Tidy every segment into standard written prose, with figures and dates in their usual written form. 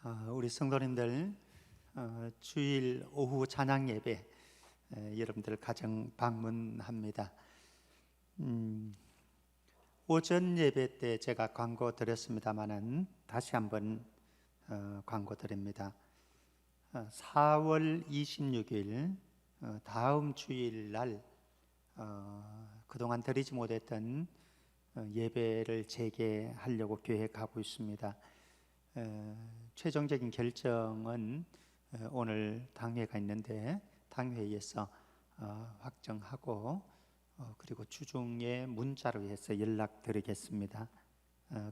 우리 성도님들 주일 오후 찬양 예배 여러분들 가정 방문합니다. 오전 예배 때 제가 광고 드렸습니다마는 다시 한번 광고 드립니다. 4월 26일 다음 주일 날 그동안 드리지 못했던 예배를 재개하려고 계획하고 있습니다. 최종적인 결정은 오늘 당회가 있는데 당회에서 확정하고 그리고 주중에 문자로 해서 연락드리겠습니다.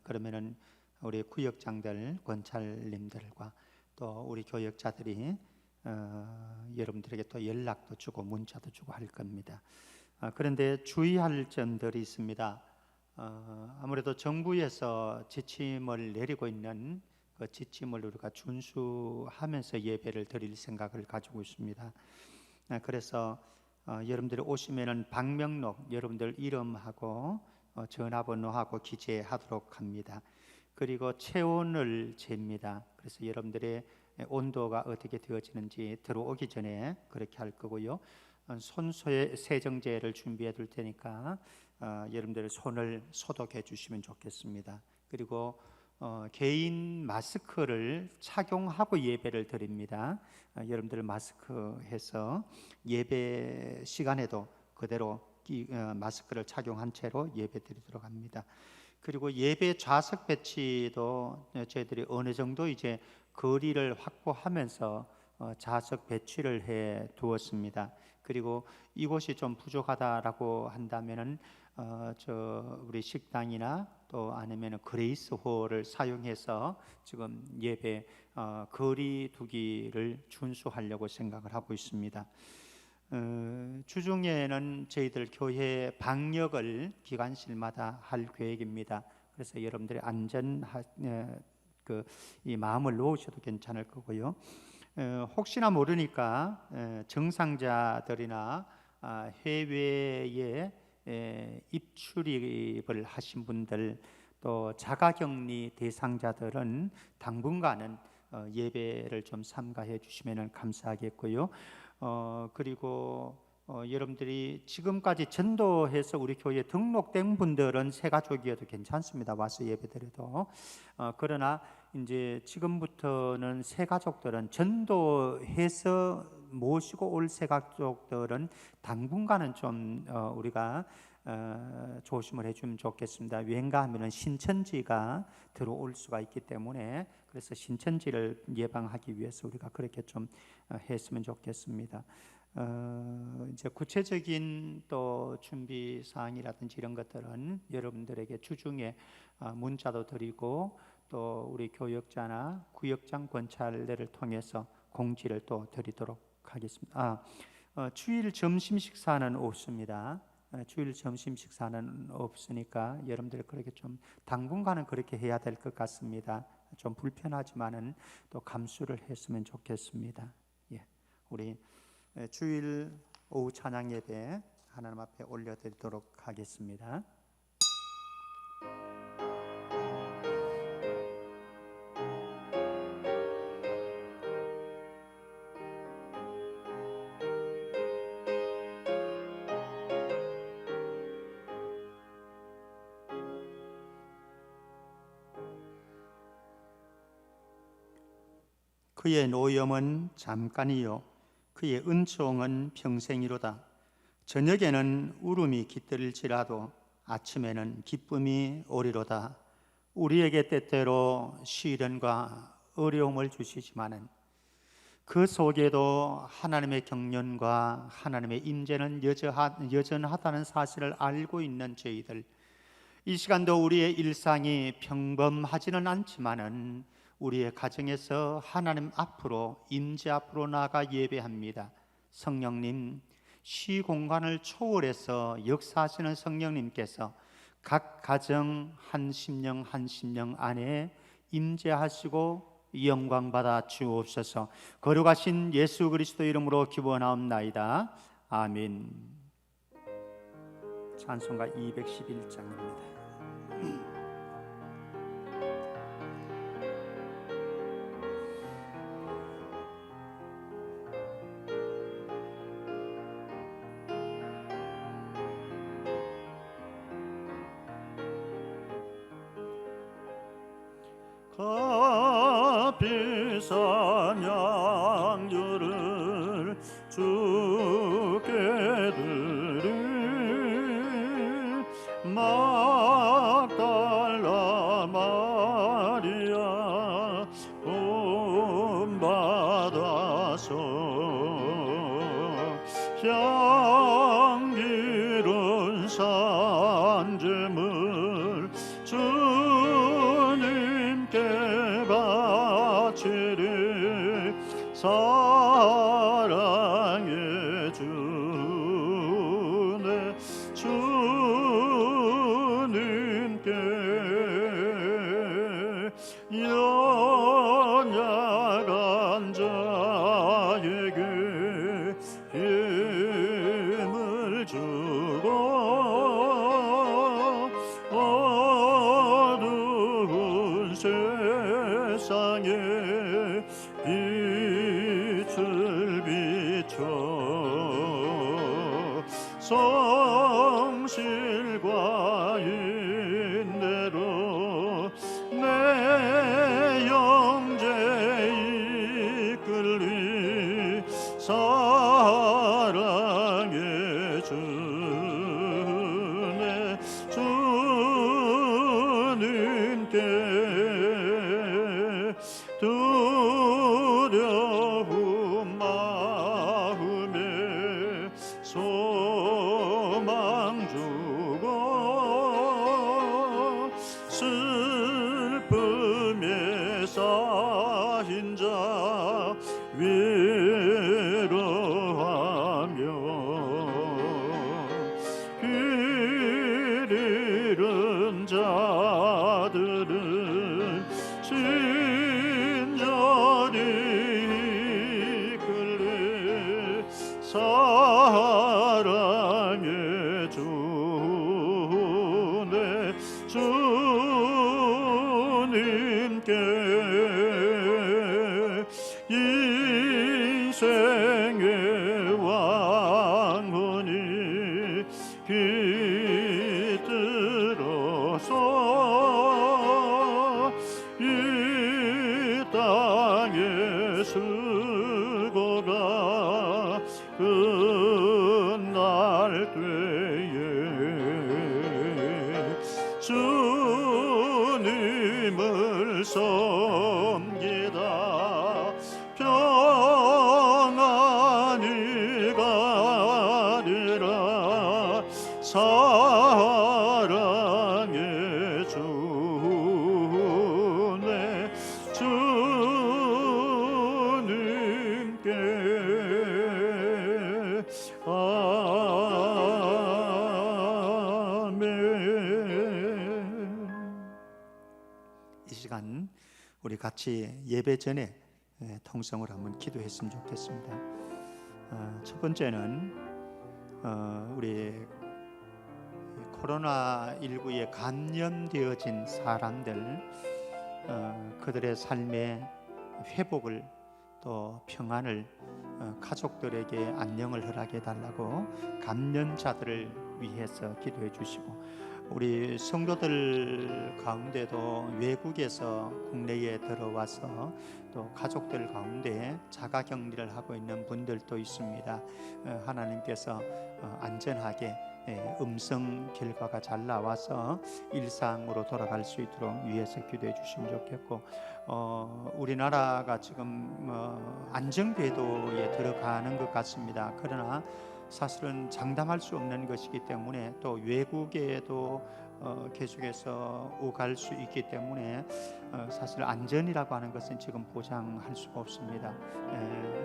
그러면은 우리 구역장들, 권찰님들과 또 우리 교역자들이 여러분들에게 또 연락도 주고 문자도 주고 할 겁니다. 그런데 주의할 점들이 있습니다. 아무래도 정부에서 지침을 내리고 있는 그 지침을 우리가 준수하면서 예배를 드릴 생각을 가지고 있습니다. 그래서 여러분들이 오시면은 방명록 여러분들 이름하고 전화번호하고 기재하도록 합니다. 그리고 체온을 잽니다. 그래서 여러분들의 온도가 어떻게 되어지는지 들어오기 전에 그렇게 할 거고요. 손 세정제를 준비해 둘 테니까 여러분들 손을 소독해 주시면 좋겠습니다. 그리고 개인 마스크를 착용하고 예배를 드립니다. 여러분들 마스크 해서 예배 시간에도 그대로 마스크를 착용한 채로 예배 드리도록 합니다. 그리고 예배 좌석 배치도 저희들이 어느 정도 이제 거리를 확보하면서 좌석 배치를 해 두었습니다. 그리고 이곳이 좀 부족하다라고 한다면은 우리 식당이나 또 아니면 그레이스 홀을 사용해서 지금 예배 거리 두기를 준수하려고 생각을 하고 있습니다. 주중에는 저희들 교회 방역을 기관실마다 할 계획입니다. 그래서 여러분들의 안전 이 마음을 놓으셔도 괜찮을 거고요. 혹시나 모르니까 정상자들이나 해외에 입출입을 하신 분들 또 자가격리 대상자들은 당분간은 예배를 좀 삼가해 주시면 감사하겠고요. 그리고 여러분들이 지금까지 전도해서 우리 교회에 등록된 분들은 새 가족이어도 괜찮습니다. 와서 예배드려도. 그러나 이제 지금부터는 새 가족들은 전도해서 모시고 올 새 가족들은 당분간은 좀 우리가 조심을 해주면 좋겠습니다. 왠가 하면은 신천지가 들어올 수가 있기 때문에 그래서 신천지를 예방하기 위해서 우리가 그렇게 좀 했으면 좋겠습니다. 이제 구체적인 또 준비 사항이라든지 이런 것들은 여러분들에게 주중에 문자도 드리고 또 우리 교역자나 구역장 권찰대를 통해서 공지를 또 드리도록 하겠습니다. 주일 점심 식사는 없습니다. 주일 점심 식사는 없으니까 여러분들 그렇게 좀 당분간은 그렇게 해야 될 것 같습니다. 좀 불편하지만은 또 감수를 했으면 좋겠습니다. 예, 우리 주일 오후 찬양 예배 하나님 앞에 올려드리도록 하겠습니다. 그의 노염은 잠깐이요 그의 은총은 평생이로다. 저녁에는 울음이 깃들일지라도 아침에는 기쁨이 오리로다. 우리에게 때때로 시련과 어려움을 주시지만은 그 속에도 하나님의 경륜과 하나님의 임재는 여전하다는 사실을 알고 있는 저희들, 이 시간도 우리의 일상이 평범하지는 않지만은 우리의 가정에서 하나님 앞으로 임재 앞으로 나아가 예배합니다. 성령님, 시공간을 초월해서 역사하시는 성령님께서 각 가정 한 심령 한 심령 안에 임재하시고 영광 받아 주옵소서. 거룩하신 예수 그리스도 이름으로 기원하옵나이다. 아멘. 찬송가 211장입니다. 값비싼 양주를 주께 드리 막달라 마리아 본받아서 향기로운 산재물 주님께 바치리 사랑의 주네 주님께 연약한 자에게 힘을 주고 어두운 세상에 빛을 비춰 성실과 인내로 내 영제 이끌리 사랑의 주네 주님께 두려움 마음에 소망 주고 슬픔에 쌓인 자 위로하며 길 잃은 자들은 친절히 이끌리 사랑의 주네 주님께 인생의 왕혼이 깃들어서 이 땅의 수고가 끝날 때에 주님을 섬기다 평안히 가리라 사랑의 주네 주님께 아멘. 이 시간 우리 같이 예배 전에 통성을 한번 기도했으면 좋겠습니다. 첫 번째는 우리 코로나19에 감염되어진 사람들 그들의 삶의 회복을 또 평안을 가족들에게 안녕을 허락해 달라고 감염자들을 위해서 기도해 주시고 우리 성도들 가운데도 외국에서 국내에 들어와서 또 가족들 가운데 자가격리를 하고 있는 분들도 있습니다. 하나님께서 안전하게 음성 결과가 잘 나와서 일상으로 돌아갈 수 있도록 위해서 기도해 주시면 좋겠고 우리나라가 지금 안정궤도에 들어가는 것 같습니다. 그러나 사실은 장담할 수 없는 것이기 때문에 또 외국에도 계속해서 오갈 수 있기 때문에 사실 안전이라고 하는 것은 지금 보장할 수가 없습니다.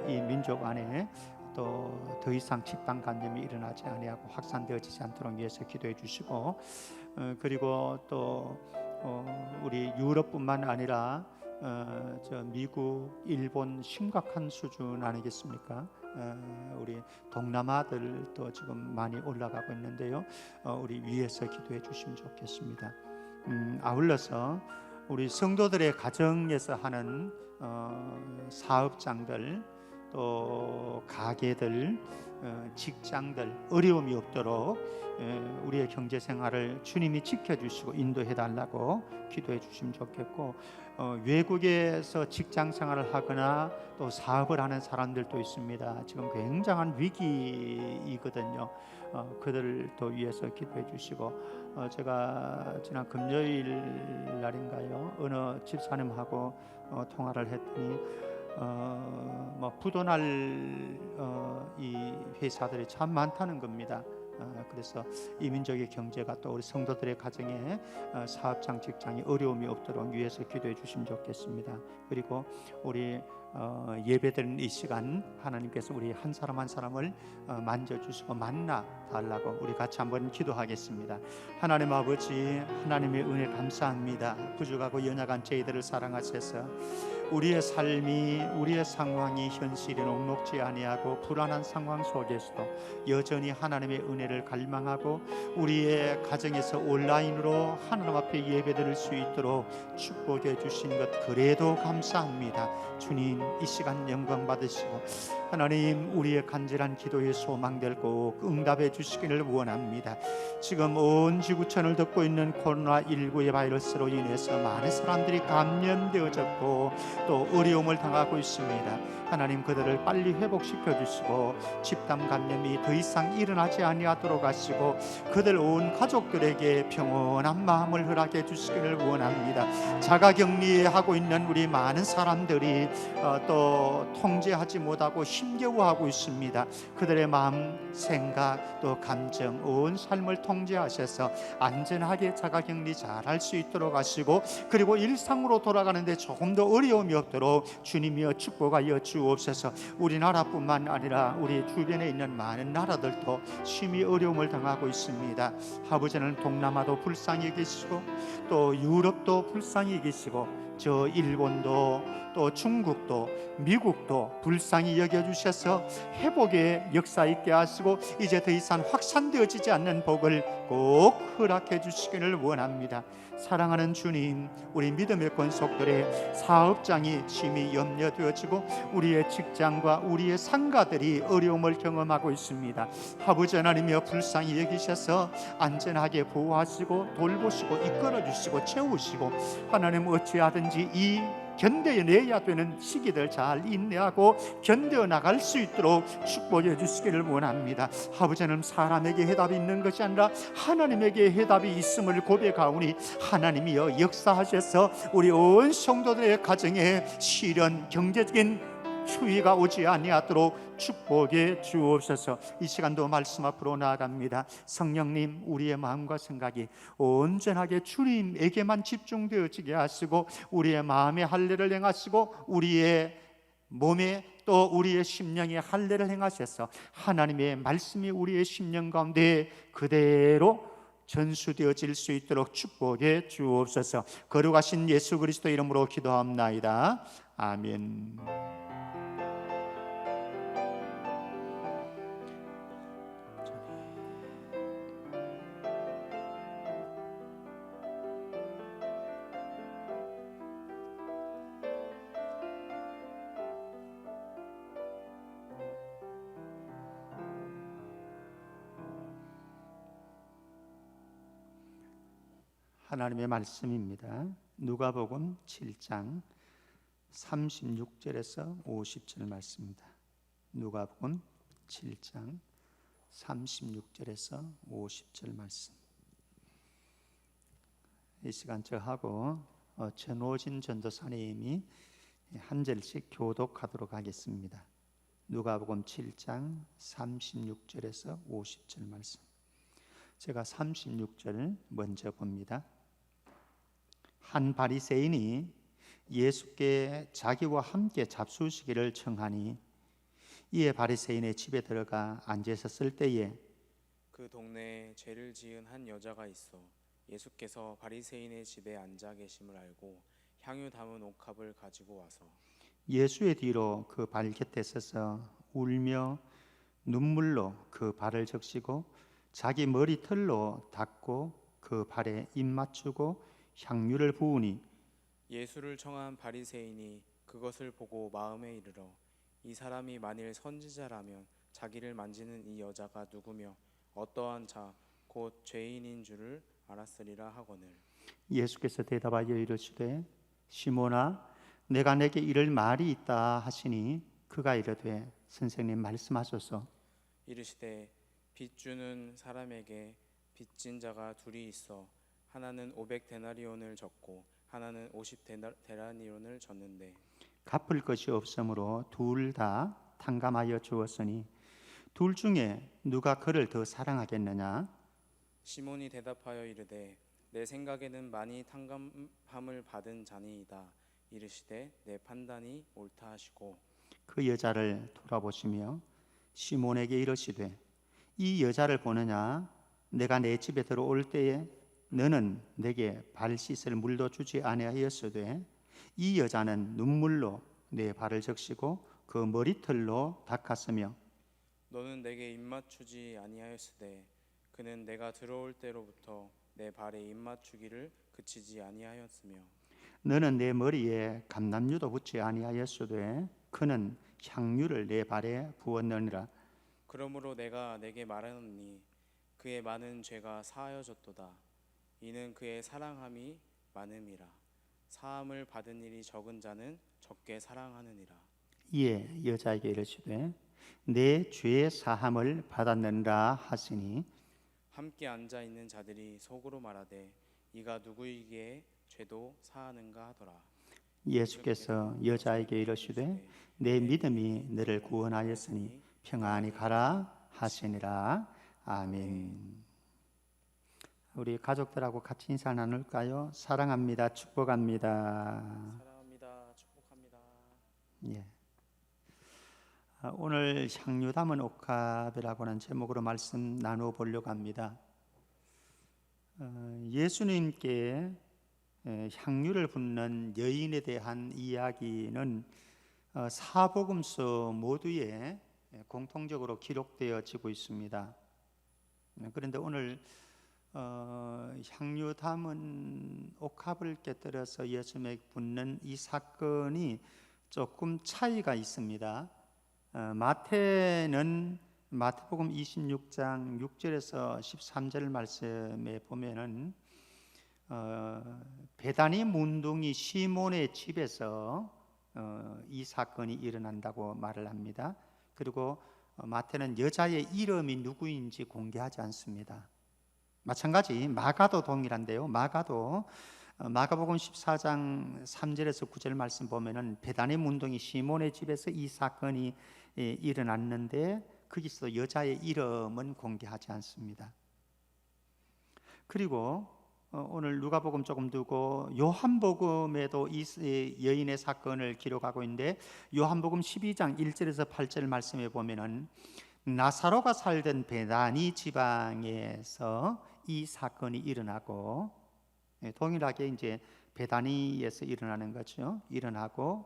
이 민족 안에 또 더 이상 집단 감염이 일어나지 아니하고 확산되어지지 않도록 위해서 기도해 주시고 그리고 또 우리 유럽뿐만 아니라 저 미국, 일본 심각한 수준 아니겠습니까? 우리 동남아들도 지금 많이 올라가고 있는데요. 우리 위에서 기도해 주시면 좋겠습니다. 아울러서 우리 성도들의 가정에서 하는 사업장들 또 가게들, 직장들 어려움이 없도록 우리의 경제 생활을 주님이 지켜주시고 인도해 달라고 기도해 주시면 좋겠고, 외국에서 직장 생활을 하거나 또 사업을 하는 사람들도 있습니다. 지금 굉장한 위기이거든요. 그들도 위해서 기도해 주시고, 제가 지난 금요일 날인가요, 어느 집사님하고 통화를 했더니 뭐 부도날 이 회사들이 참 많다는 겁니다. 그래서 이민족의 경제가 또 우리 성도들의 가정에 사업장 직장이 어려움이 없도록 위해서 기도해 주시면 좋겠습니다. 그리고 우리 예배드리는 이 시간 하나님께서 우리 한 사람 한 사람을 만져주시고 만나 달라고 우리 같이 한번 기도하겠습니다. 하나님 아버지, 하나님의 은혜 감사합니다. 부족하고 연약한 저희들을 사랑하셔서 우리의 삶이, 우리의 상황이 현실이 녹록지 아니하고 불안한 상황 속에서도 여전히 하나님의 은혜를 갈망하고 우리의 가정에서 온라인으로 하나님 앞에 예배드릴 수 있도록 축복해 주신 것 그래도 감사합니다. 주님, 이 시간 영광 받으시고 하나님, 우리의 간절한 기도의 소망들 꼭 응답해 주시기를 원합니다. 지금 온 지구촌을 덮고 있는 코로나19의 바이러스로 인해서 많은 사람들이 감염되어졌고 또 어려움을 당하고 있습니다. 하나님, 그들을 빨리 회복시켜 주시고 집단 감염이 더 이상 일어나지 아니하도록 하시고 그들 온 가족들에게 평온한 마음을 허락해 주시기를 원합니다. 자가격리하고 있는 우리 많은 사람들이 또 통제하지 못하고 힘겨워하고 있습니다. 그들의 마음, 생각, 또 감정, 온 삶을 통제하셔서 안전하게 자가격리 잘할 수 있도록 하시고 그리고 일상으로 돌아가는데 조금 더 어려움이 없도록 주님이여 축복하여 주옵소서. 우리나라뿐만 아니라 우리 주변에 있는 많은 나라들도 심히 어려움을 당하고 있습니다. 아버지는 동남아도 불쌍히 계시고 또 유럽도 불쌍히 계시고 저 일본도 또 중국도 미국도 불쌍히 여겨주셔서 회복의 역사 있게 하시고 이제 더 이상 확산되어지지 않는 복을 꼭 허락해 주시기를 원합니다. 사랑하는 주님, 우리 믿음의 권속들의 사업장이 심히 염려되어지고 우리의 직장과 우리의 상가들이 어려움을 경험하고 있습니다. 아버지 하나님이여 불쌍히 여기셔서 안전하게 보호하시고 돌보시고 이끌어주시고 채우시고 하나님 어찌하든지 이 견뎌내야 되는 시기들 잘 인내하고 견뎌 나갈 수 있도록 축복해 주시기를 원합니다. 아버지는 사람에게 해답이 있는 것이 아니라 하나님에게 해답이 있음을 고백하오니 하나님이여 역사하셔서 우리 온 성도들의 가정에 시련, 경제적인 추위가 오지 아니하도록 축복해 주옵소서. 이 시간도 말씀 앞으로 나아갑니다. 성령님, 우리의 마음과 생각이 온전하게 주님에게만 집중되어지게 하시고 우리의 마음의 할례를 행하시고 우리의 몸에 또 우리의 심령에 할례를 행하셔서 하나님의 말씀이 우리의 심령 가운데 그대로 전수되어질 수 있도록 축복해 주옵소서. 거룩하신 예수 그리스도 이름으로 기도합나이다. 아멘. 하나님의 말씀입니다. 누가복음 7장 36절에서 50절 말씀입니다. 누가복음 7장 36절에서 50절 말씀. 이 시간 저하고 전호진 전도사님이 한 절씩 교독하도록 하겠습니다. 누가복음 7장 36절에서 50절 말씀. 제가 36절 먼저 봅니다. 한 바리새인이 예수께 자기와 함께 잡수시기를 청하니 이에 바리새인의 집에 들어가 앉아 있었을 때에 그 동네에 죄를 지은 한 여자가 있어 예수께서 바리새인의 집에 앉아 계심을 알고 향유 담은 옥합을 가지고 와서 예수의 뒤로 그 발 곁에 서서 울며 눈물로 그 발을 적시고 자기 머리털로 닦고 그 발에 입 맞추고 향유를 부으니 예수를 청한 바리새인이 그것을 보고 마음에 이르러 이 사람이 만일 선지자라면 자기를 만지는 이 여자가 누구며 어떠한 자 곧 죄인인 줄을 알았으리라 하거늘. 예수께서 대답하여 이르시되 시몬아 내가 내게 이를 말이 있다 하시니 그가 이르되 선생님 말씀하소서. 이르시되 빚 주는 사람에게 빚진 자가 둘이 있어 하나는 500데나리온을 졌고 하나는 50데나리온을 졌는데 갚을 것이 없으므로 둘 다 탕감하여 주었으니 둘 중에 누가 그를 더 사랑하겠느냐? 시몬이 대답하여 이르되 내 생각에는 많이 탕감함을 받은 자니이다. 이르시되 내 판단이 옳다 하시고 그 여자를 돌아보시며 시몬에게 이르시되 이 여자를 보느냐? 내가 내 집에 들어올 때에 너는 내게 발 씻을 물도 주지 아니하였으되 이 여자는 눈물로 내 발을 적시고 그 머리털로 닦았으며 너는 내게 입맞추지 아니하였으되 그는 내가 들어올 때로부터 내 발에 입맞추기를 그치지 아니하였으며 너는 내 머리에 감람유도 붓지 아니하였으되 그는 향유를 내 발에 부었느니라. 그러므로 내가 내게 말하노니 그의 많은 죄가 사하여졌도다. 이는 그의 사랑함이 많음이라. 사함을 받은 일이 적은 자는 적게 사랑하느니라. 이에 여자에게 이르시되 내 죄의 사함을 받았느니라 하시니 함께 앉아 있는 자들이 속으로 말하되 이가 누구이기에 죄도 사하는가 하더라. 예수께서 여자에게 이르시되 내 믿음이 너를 구원하였으니 평안히 가라 하시니라. 아멘. 우리 가족들하고 같이 인사 나눌까요? 사랑합니다. 축복합니다. 사랑합니다. 축복합니다. 예. 오늘 향유 담은 옥합이라고 하는 제목으로 말씀 나누어 보려고 합니다. 예수님께 향유를 붓는 여인에 대한 이야기는 사복음서 모두에 공통적으로 기록되어지고 있습니다. 그런데 오늘 향유 담은 옥합을 깨뜨려서 예수님에게 붓는 이 사건이 조금 차이가 있습니다. 마태는 마태복음 26장 6절에서 13절 말씀에 보면은 베다니 문둥이 시몬의 집에서 이 사건이 일어난다고 말을 합니다. 그리고 마태는 여자의 이름이 누구인지 공개하지 않습니다. 마찬가지 마가도 동일한데요. 마가도 마가복음 14장 3절에서 9절 말씀 보면은 베다니 문둥이 시몬의 집에서 이 사건이 일어났는데 거기서 여자의 이름은 공개하지 않습니다. 그리고 오늘 누가복음 조금 두고 요한복음에도 이 여인의 사건을 기록하고 있는데 요한복음 12장 1절에서 8절 말씀에 보면은 나사로가 살던 베다니 지방에서 이 사건이 일어나고 동일하게 이제 베다니에서 일어나는 거죠. 일어나고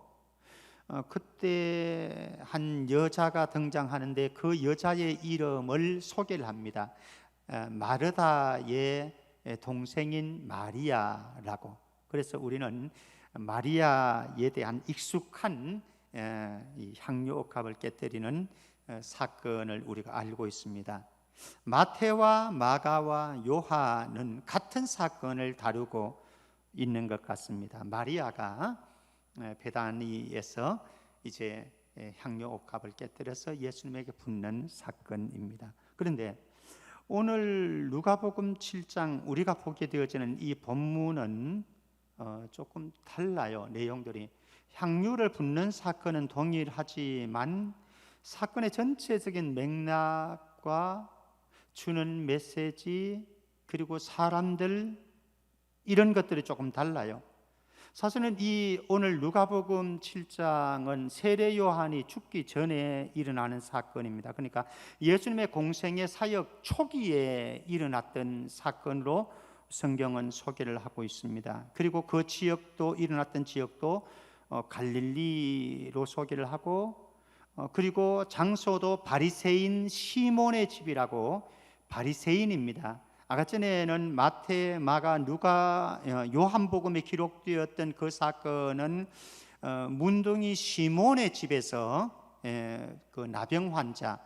그때 한 여자가 등장하는데 그 여자의 이름을 소개를 합니다. 마르다의 동생인 마리아라고. 그래서 우리는 마리아에 대한 익숙한 이 향유 옥합을 깨뜨리는 사건을 우리가 알고 있습니다. 마태와 마가와 요한은 같은 사건을 다루고 있는 것 같습니다. 마리아가 베다니에서 이제 향유 옥합을 깨뜨려서 예수님에게 붓는 사건입니다. 그런데 오늘 누가복음 7장 우리가 보게 되어지는 이 본문은 조금 달라요. 내용들이 향유를 붓는 사건은 동일하지만 사건의 전체적인 맥락과 주는 메시지 그리고 사람들 이런 것들이 조금 달라요. 사실은 이 오늘 누가복음 7장은 세례 요한이 죽기 전에 일어나는 사건입니다. 그러니까 예수님의 공생의 사역 초기에 일어났던 사건으로 성경은 소개를 하고 있습니다. 그리고 그 지역도 일어났던 지역도 갈릴리로 소개를 하고 그리고 장소도 바리새인 시몬의 집이라고 바리새인입니다. 아까 전에는 마태, 마가, 누가, 요한복음에 기록되었던 그 사건은 문둥이 시몬의 집에서 그 나병 환자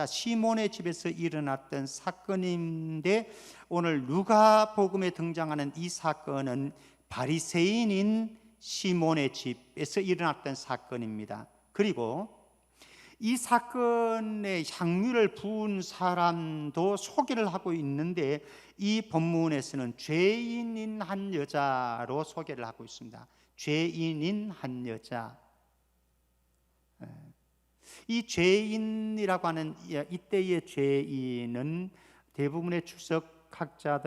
시몬의 집에서 일어났던 사건인데, 오늘 누가복음에 등장하는 이 사건은 바리새인인 시몬의 집에서 일어났던 사건입니다. 그리고 이 사건에 향유를 부은 사람도 소개를 하고 있는데, 이 본문에서는 죄인인 한 여자로 소개를 하고 있습니다. 죄인인 한 여자. 이 죄인이라고 하는 이때의 죄인은 대부분의 주석학자들은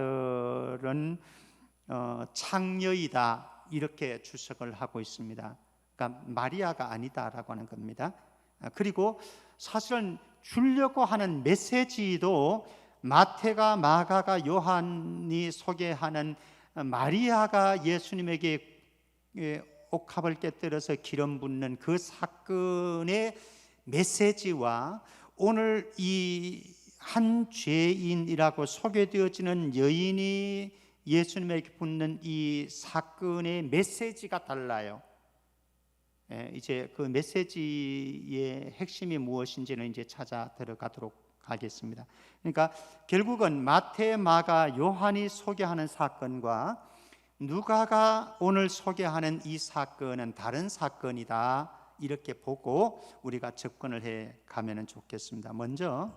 창녀이다 이렇게 주석을 하고 있습니다. 그러니까 마리아가 아니다라고 하는 겁니다. 그리고 사실은 주려고 하는 메시지도 마태가, 마가가, 요한이 소개하는 마리아가 예수님에게 옥합을 깨뜨려서 기름 붓는 그 사건의 메시지와 오늘 이 한 죄인이라고 소개되어지는 여인이 예수님에게 붓는 이 사건의 메시지가 달라요. 이제 그 메시지의 핵심이 무엇인지는 이제 찾아 들어가도록 하겠습니다. 그러니까 결국은 마태, 마가, 요한이 소개하는 사건과 누가가 오늘 소개하는 이 사건은 다른 사건이다, 이렇게 보고 우리가 접근을 해 가면 좋겠습니다. 먼저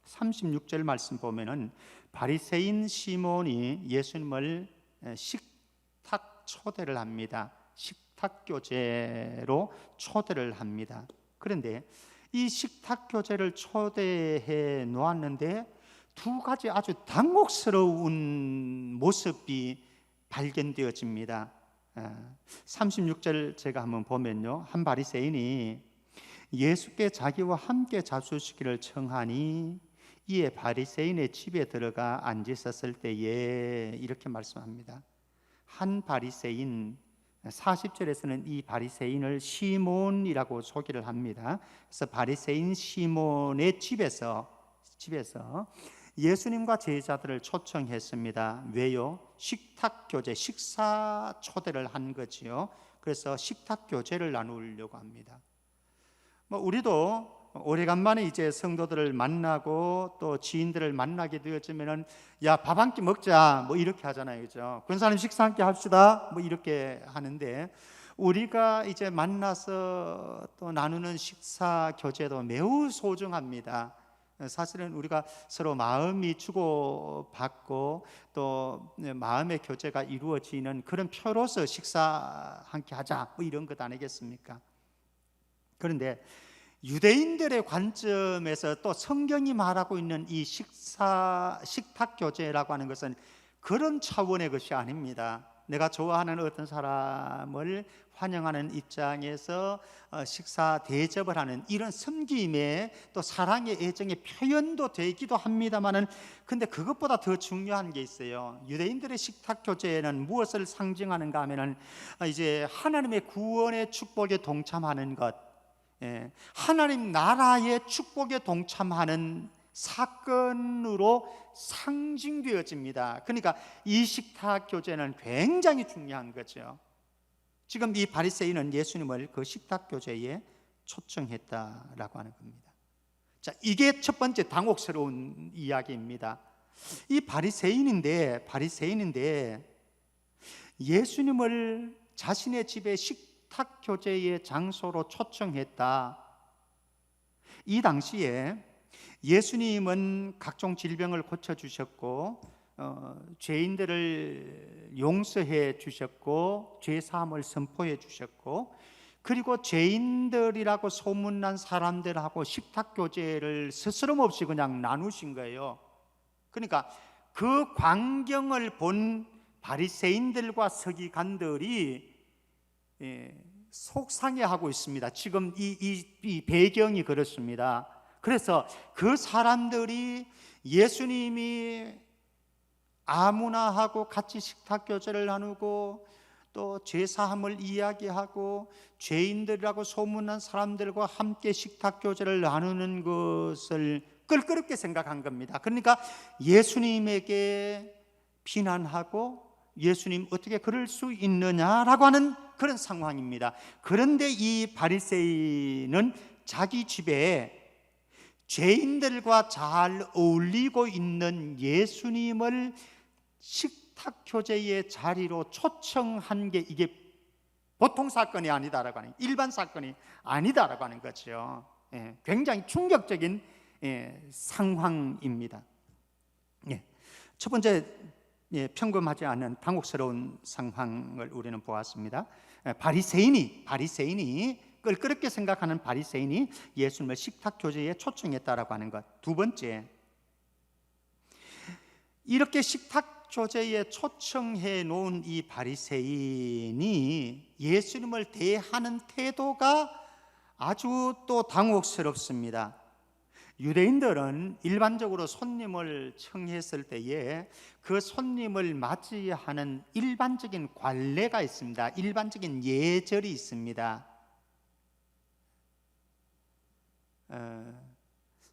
36절 말씀 보면은 바리새인 시몬이 예수님을 식탁 초대를 합니다. 식탁 교제로 초대를 합니다. 그런데 이 식탁 교제를 초대해 놓았는데 두 가지 아주 당혹스러운 모습이 발견되어집니다. 36절 제가 한번 보면요, 한 바리새인이 예수께 자기와 함께 잡수시기를 청하니 이에 바리새인의 집에 들어가 앉으셨을 때에, 이렇게 말씀합니다. 한 바리새인, 40절에서는 이 바리새인을 시몬이라고 소개를 합니다. 그래서 바리새인 시몬의 집에서 예수님과 제자들을 초청했습니다. 왜요? 식탁 교제, 식사 초대를 한 거지요. 그래서 식탁 교제를 나누려고 합니다. 우리도 오래간만에 이제 성도들을 만나고 또 지인들을 만나게 되어지면은 야, 밥 한 끼 먹자 뭐 이렇게 하잖아요, 그죠? 권사님 식사 한 끼 합시다 뭐 이렇게 하는데, 우리가 이제 만나서 또 나누는 식사 교제도 매우 소중합니다. 사실은 우리가 서로 마음이 주고받고 또 마음의 교제가 이루어지는 그런 표로서 식사 한 끼 하자 뭐 이런 것 아니겠습니까? 그런데 유대인들의 관점에서 또 성경이 말하고 있는 이 식탁 교제라고 하는 것은 그런 차원의 것이 아닙니다. 내가 좋아하는 어떤 사람을 환영하는 입장에서 식사 대접을 하는 이런 섬김의 또 사랑의 애정의 표현도 되기도 합니다만은, 근데 그것보다 더 중요한 게 있어요. 유대인들의 식탁 교제는 무엇을 상징하는가 하면은 이제 하나님의 구원의 축복에 동참하는 것, 하나님 나라의 축복에 동참하는 사건으로 상징되어집니다. 그러니까 이 식탁 교제는 굉장히 중요한 거죠. 지금 이 바리새인은 예수님을 그 식탁 교제에 초청했다라고 하는 겁니다. 자, 이게 첫 번째 당혹스러운 이야기입니다. 이 바리새인인데 예수님을 자신의 집에 식탁 교제의 장소로 초청했다. 이 당시에 예수님은 각종 질병을 고쳐주셨고 죄인들을 용서해 주셨고 죄 사함을 선포해 주셨고, 그리고 죄인들이라고 소문난 사람들하고 식탁 교제를 스스럼 없이 그냥 나누신 거예요. 그러니까 그 광경을 본 바리새인들과 서기관들이 속상해하고 있습니다. 지금 이 배경이 그렇습니다. 그래서 그 사람들이 예수님이 아무나 하고 같이 식탁 교제를 나누고 또 죄사함을 이야기하고 죄인들이라고 소문난 사람들과 함께 식탁 교제를 나누는 것을 껄끄럽게 생각한 겁니다. 그러니까 예수님에게 비난하고 예수님 어떻게 그럴 수 있느냐라고 하는 그런 상황입니다. 그런데 이 바리새인은 자기 집에 죄인들과 잘 어울리고 있는 예수님을 식탁 교제의 자리로 초청한 게 이게 보통 사건이 아니다라고 하는, 일반 사건이 아니다라고 하는 거죠. 굉장히 충격적인 상황입니다. 첫 번째, 평범하지 않은 당혹스러운 상황을 우리는 보았습니다. 바리새인이 껄끄럽게 생각하는 바리새인이 예수님을 식탁 교제에 초청했다라고 하는 것. 두 번째, 이렇게 식탁 교제에 초청해 놓은 이 바리새인이 예수님을 대하는 태도가 아주 또 당혹스럽습니다. 유대인들은 일반적으로 손님을 청했을 때에 그 손님을 맞이하는 일반적인 관례가 있습니다. 일반적인 예절이 있습니다.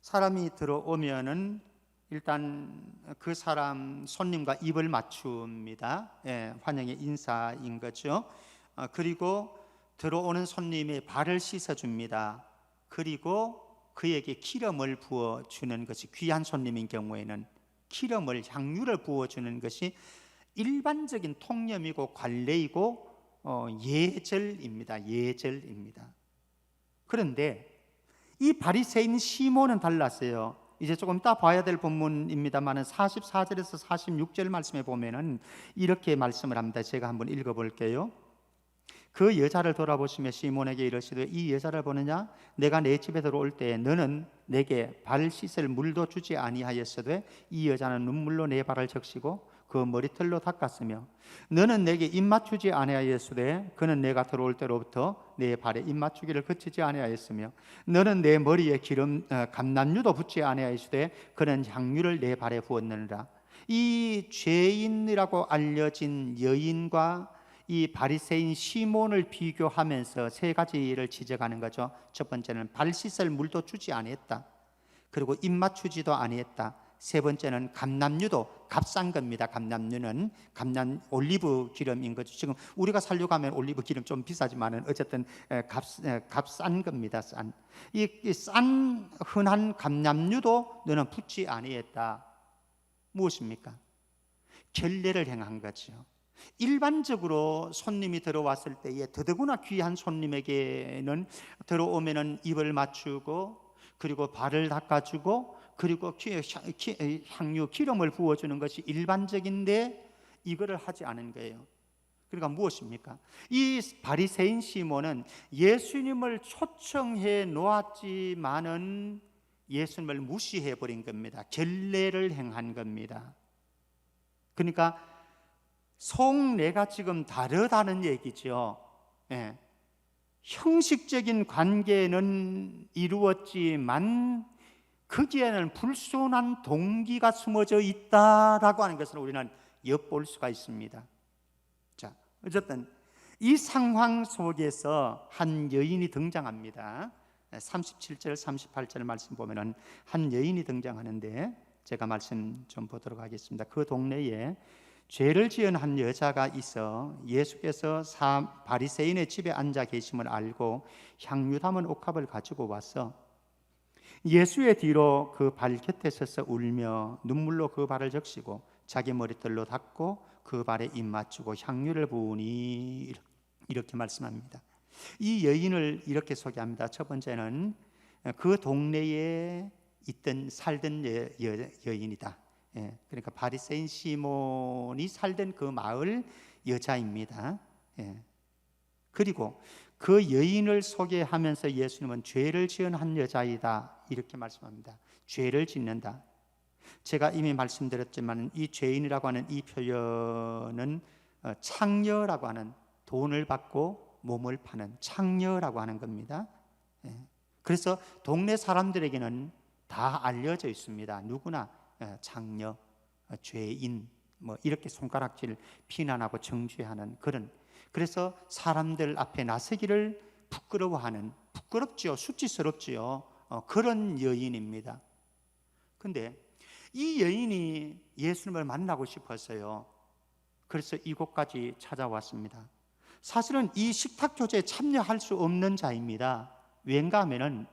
사람이 들어오면은 일단 그 사람 손님과 입을 맞춥니다. 환영의 인사인 거죠. 그리고 들어오는 손님의 발을 씻어줍니다. 그리고 그에게 기름을 부어주는 것이, 귀한 손님인 경우에는 기름을, 향유를 부어주는 것이 일반적인 통념이고 관례이고 예절입니다. 그런데 이 바리새인 시몬은 달랐어요. 이제 조금 이따 봐야 될 본문입니다만 44절에서 46절 말씀에 보면은 이렇게 말씀을 합니다. 제가 한번 읽어볼게요. 그 여자를 돌아보시며 시몬에게 이르시되 이 여자를 보느냐? 내가 내 집에 들어올 때 너는 내게 발 씻을 물도 주지 아니하였으되 이 여자는 눈물로 내 발을 적시고 그 머리털로 닦았으며 너는 내게 입 맞추지 아니하였으되 그는 내가 들어올 때로부터 내 발에 입 맞추기를 그치지 아니하였으며 너는 내 머리에 감람유도 붓지 아니하였으되 그는 향유를 내 발에 부었느니라. 이 죄인이라고 알려진 여인과 이 바리새인 시몬을 비교하면서 세 가지를 지적하는 거죠. 첫 번째는 발 씻을 물도 주지 아니했다. 그리고 입 맞추지도 아니했다. 세 번째는 감람유도, 값싼 겁니다. 감람유는 올리브 기름인 거죠. 지금 우리가 살려고 하면 올리브 기름 좀 비싸지만은 어쨌든 값싼 겁니다. 싼 흔한 감람유도 너는 붓지 아니했다. 무엇입니까? 결례를 행한 거죠. 일반적으로 손님이 들어왔을 때에 더더구나 귀한 손님에게는 들어오면은 입을 맞추고 그리고 발을 닦아주고 그리고 향유 기름을 부어주는 것이 일반적인데 이거를 하지 않은 거예요. 그러니까 무엇입니까? 이 바리새인 시몬은 예수님을 초청해 놓았지만은 예수님을 무시해 버린 겁니다. 결례를 행한 겁니다. 그러니까 속내가 지금 다르다는 얘기죠. 형식적인 관계는 이루었지만 거기에는 불순한 동기가 숨어져 있다라고 하는 것을 우리는 엿볼 수가 있습니다. 자, 어쨌든 이 상황 속에서 한 여인이 등장합니다. 37절, 38절 말씀 보면은 한 여인이 등장하는데 제가 말씀 좀 보도록 하겠습니다. 그 동네에 죄를 지은 한 여자가 있어 예수께서 바리새인의 집에 앉아 계심을 알고 향유 담은 옥합을 가지고 와서 예수의 뒤로 그 발 곁에 서서 울며 눈물로 그 발을 적시고 자기 머리털로 닦고 그 발에 입 맞추고 향유를 부으니 이렇게 말씀합니다. 이 여인을 이렇게 소개합니다. 첫 번째는 그 동네에 살던 여인이다. 그러니까 바리새인 시몬이 살던 그 마을 여자입니다. 그리고 그 여인을 소개하면서 예수님은 죄를 지은 한 여자이다 이렇게 말씀합니다. 죄를 짓는다. 제가 이미 말씀드렸지만 이 죄인이라고 하는 이 표현은 창녀라고 하는, 돈을 받고 몸을 파는 창녀라고 하는 겁니다. 그래서 동네 사람들에게는 다 알려져 있습니다. 누구나 창녀, 죄인 이렇게 손가락질 비난하고 정죄하는 그런, 그래서 사람들 앞에 나서기를 부끄러워하는, 부끄럽지요, 수치스럽지요, 그런 여인입니다. 근데 이 여인이 예수님을 만나고 싶었어요. 그래서 이곳까지 찾아왔습니다. 사실은 이 식탁 교제에 참여할 수 없는 자입니다. 왠가 하면은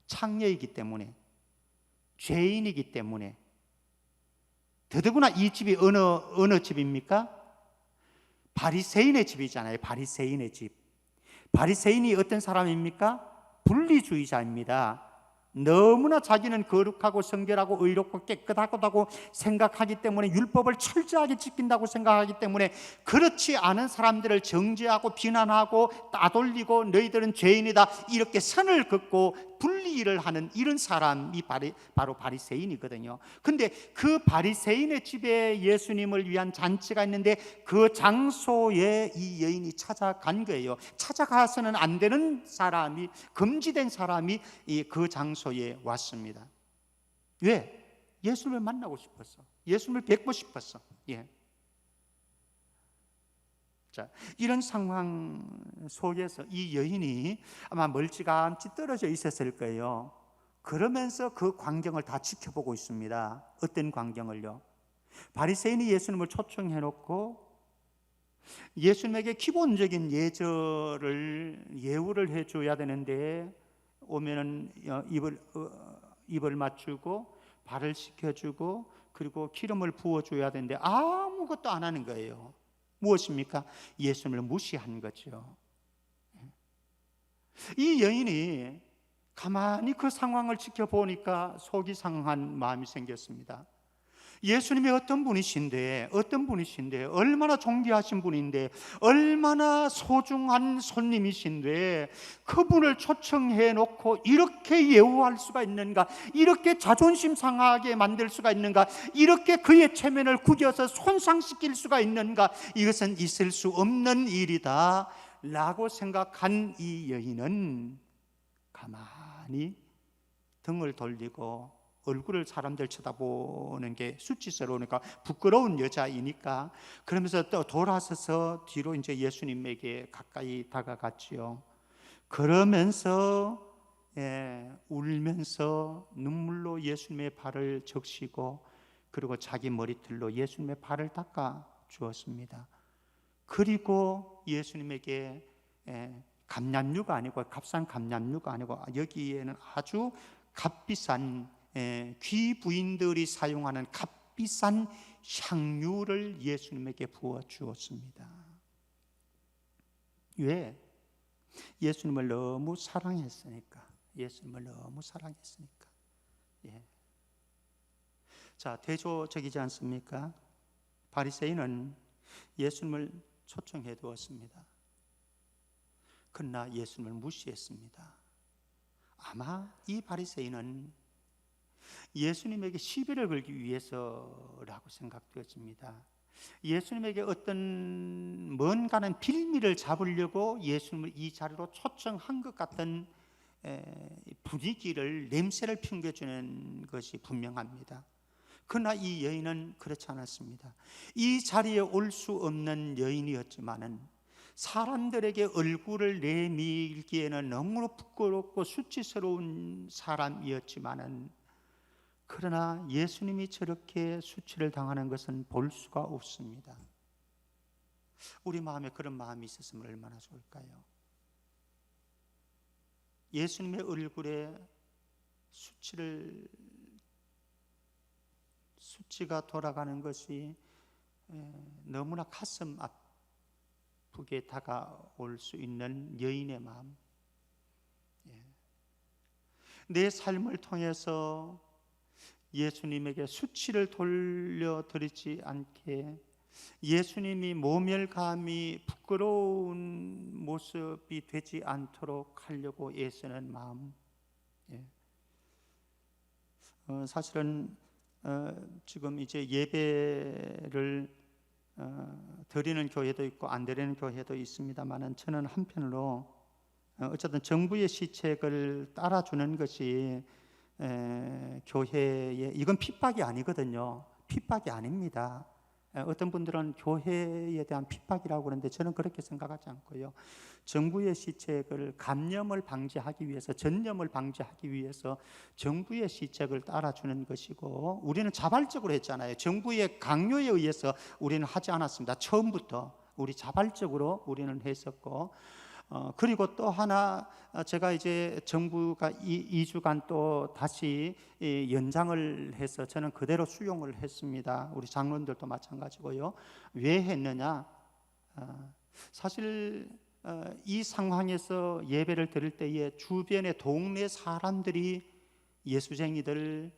창녀이기 때문에, 죄인이기 때문에. 더더구나 이 집이 어느 집입니까? 바리새인의 집이잖아요. 바리새인의 집. 바리새인이 어떤 사람입니까? 분리주의자입니다. 너무나 자기는 거룩하고 성결하고 의롭고 깨끗하다고 생각하기 때문에, 율법을 철저하게 지킨다고 생각하기 때문에, 그렇지 않은 사람들을 정죄하고 비난하고 따돌리고 너희들은 죄인이다 이렇게 선을 긋고 분리를 하는 이런 사람이 바로 바리새인이거든요. 근데 그 바리새인의 집에 예수님을 위한 잔치가 있는데 그 장소에 이 여인이 찾아간 거예요. 찾아가서는 안 되는 사람이, 금지된 사람이 그 장소에 왔습니다. 왜? 예수님을 만나고 싶었어. 예수님을 뵙고 싶었어. 예. 자, 이런 상황 속에서 이 여인이 아마 멀찌감치 떨어져 있었을 거예요. 그러면서 그 광경을 다 지켜보고 있습니다. 어떤 광경을요? 바리새인이 예수님을 초청해 놓고 예수님에게 기본적인 예우를 해줘야 되는데, 오면은 입을 맞추고 발을 씻겨주고 그리고 기름을 부어줘야 되는데 아무것도 안 하는 거예요. 무엇입니까? 예수님을 무시한 거죠. 이 여인이 가만히 그 상황을 지켜보니까 속이 상한 마음이 생겼습니다. 예수님이 어떤 분이신데, 얼마나 존귀하신 분인데, 얼마나 소중한 손님이신데 그분을 초청해 놓고 이렇게 예우할 수가 있는가, 이렇게 자존심 상하게 만들 수가 있는가, 이렇게 그의 체면을 구겨서 손상시킬 수가 있는가, 이것은 있을 수 없는 일이다 라고 생각한 이 여인은 가만히 등을 돌리고 얼굴을 사람들 쳐다보는 게 수치스러우니까, 부끄러운 여자이니까, 그러면서 또 돌아서서 뒤로 이제 예수님에게 가까이 다가갔지요. 그러면서 울면서 눈물로 예수님의 발을 적시고 그리고 자기 머리털로 예수님의 발을 닦아 주었습니다. 그리고 예수님에게 감람류가 아니고, 값싼 감람류가 아니고, 여기에는 아주 값비싼 귀 부인들이 사용하는 값비싼 향유를 예수님에게 부어 주었습니다. 왜? 예수님을 너무 사랑했으니까. 예수님을 너무 사랑했으니까. 예. 자, 대조적이지 않습니까? 바리새인은 예수님을 초청해 두었습니다. 그러나 예수님을 무시했습니다. 아마 이 바리새인은 예수님에게 시비를 걸기 위해서라고 생각되어집니다. 예수님에게 어떤 뭔가는 빌미를 잡으려고 예수님을 이 자리로 초청한 것 같은 분위기를, 냄새를 풍겨주는 것이 분명합니다. 그러나 이 여인은 그렇지 않았습니다. 이 자리에 올 수 없는 여인이었지만은, 사람들에게 얼굴을 내밀기에는 너무나 부끄럽고 수치스러운 사람이었지만은, 그러나 예수님이 저렇게 수치를 당하는 것은 볼 수가 없습니다. 우리 마음에 그런 마음이 있었으면 얼마나 좋을까요? 예수님의 얼굴에 수치가 돌아가는 것이 너무나 가슴 아프게 다가올 수 있는 여인의 마음. 내 삶을 통해서 예수님에게 수치를 돌려드리지 않게, 예수님이 모멸감이 부끄러운 모습이 되지 않도록 하려고 애쓰는 마음. 사실은 지금 이제 예배를 드리는 교회도 있고 안 드리는 교회도 있습니다만은, 저는 한편으로 어쨌든 정부의 시책을 따라주는 것이 교회에, 이건 핍박이 아니거든요. 핍박이 아닙니다. 어떤 분들은 교회에 대한 핍박이라고 그러는데 저는 그렇게 생각하지 않고요. 정부의 시책을, 감염을 방지하기 위해서, 전염을 방지하기 위해서 정부의 시책을 따라주는 것이고, 우리는 자발적으로 했잖아요. 정부의 강요에 의해서 우리는 하지 않았습니다. 처음부터 우리 자발적으로 우리는 했었고, 그리고 또 하나 제가 이제 정부가 2주간 또 다시 연장을 해서 저는 그대로 수용을 했습니다. 우리 장로님들도 마찬가지고요. 왜 했느냐? 사실 이 상황에서 예배를 드릴 때에 주변의 동네 사람들이 예수쟁이들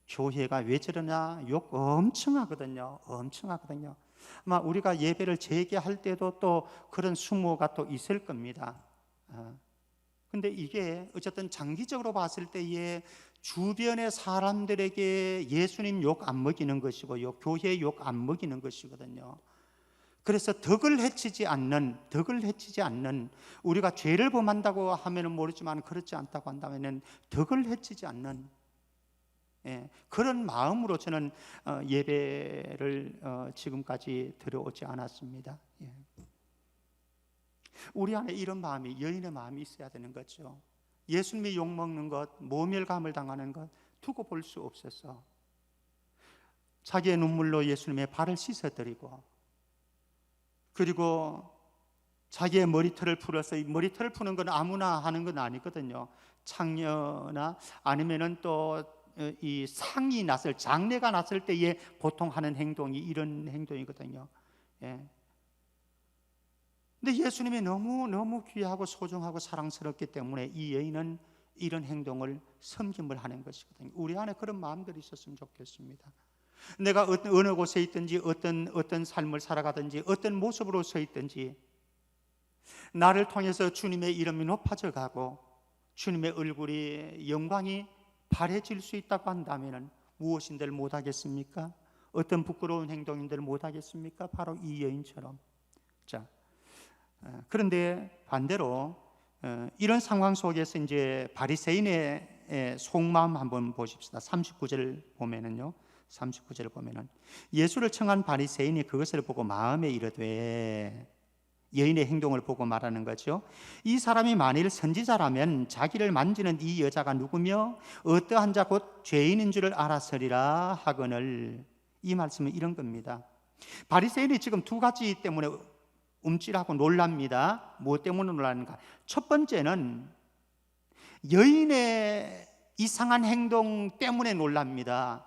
교회가 왜 저러냐 욕 엄청 하거든요. 엄청 하거든요. 아마 우리가 예배를 재개할 때도 또 그런 수모가 또 있을 겁니다. 근데 이게 어쨌든 장기적으로 봤을 때에 주변의 사람들에게 예수님 욕 안 먹이는 것이고요, 교회 욕 안 먹이는 것이거든요. 그래서 덕을 해치지 않는 우리가 죄를 범한다고 하면은 모르지만 그렇지 않다고 한다면은 덕을 해치지 않는 그런 마음으로 저는 예배를 지금까지 들어오지 않았습니다. 우리 안에 이런 마음이, 여인의 마음이 있어야 되는 거죠. 예수님이 욕먹는 것, 모멸감을 당하는 것 두고 볼 수 없어서 자기의 눈물로 예수님의 발을 씻어드리고, 그리고 자기의 머리털을 풀어서, 이 머리털을 푸는 건 아무나 하는 건 아니거든요. 창녀나 아니면은 또 이 상이 났을, 장례가 났을 때에 보통 하는 행동이 이런 행동이거든요. 근데 예수님이 너무 귀하고 소중하고 사랑스럽기 때문에 이 여인은 이런 행동을 섬김을 하는 것이거든요. 우리 안에 그런 마음들이 있었으면 좋겠습니다. 내가 어느 곳에 있든지 어떤 삶을 살아가든지 어떤 모습으로 서 있든지 나를 통해서 주님의 이름이 높아져 가고 주님의 얼굴이, 영광이 바래질 수 있다고 한다면 무엇인들 못하겠습니까? 어떤 부끄러운 행동인들 못하겠습니까? 바로 이 여인처럼. 자, 그런데 반대로 이런 상황 속에서 이제 바리새인의 속마음 한번 보십시다. 39절 보면은요, 39절을 보면은 예수를 청한 바리새인이 그것을 보고 마음에 이르되, 여인의 행동을 보고 말하는 거죠. 이 사람이 만일 선지자라면 자기를 만지는 이 여자가 누구며 어떠한 자 곧 죄인인 줄을 알았으리라 하거늘. 이 말씀은 이런 겁니다. 바리새인이 지금 두 가지 때문에 움찔하고 놀랍니다. 무엇 때문에 놀라는가? 첫 번째는 여인의 이상한 행동 때문에 놀랍니다.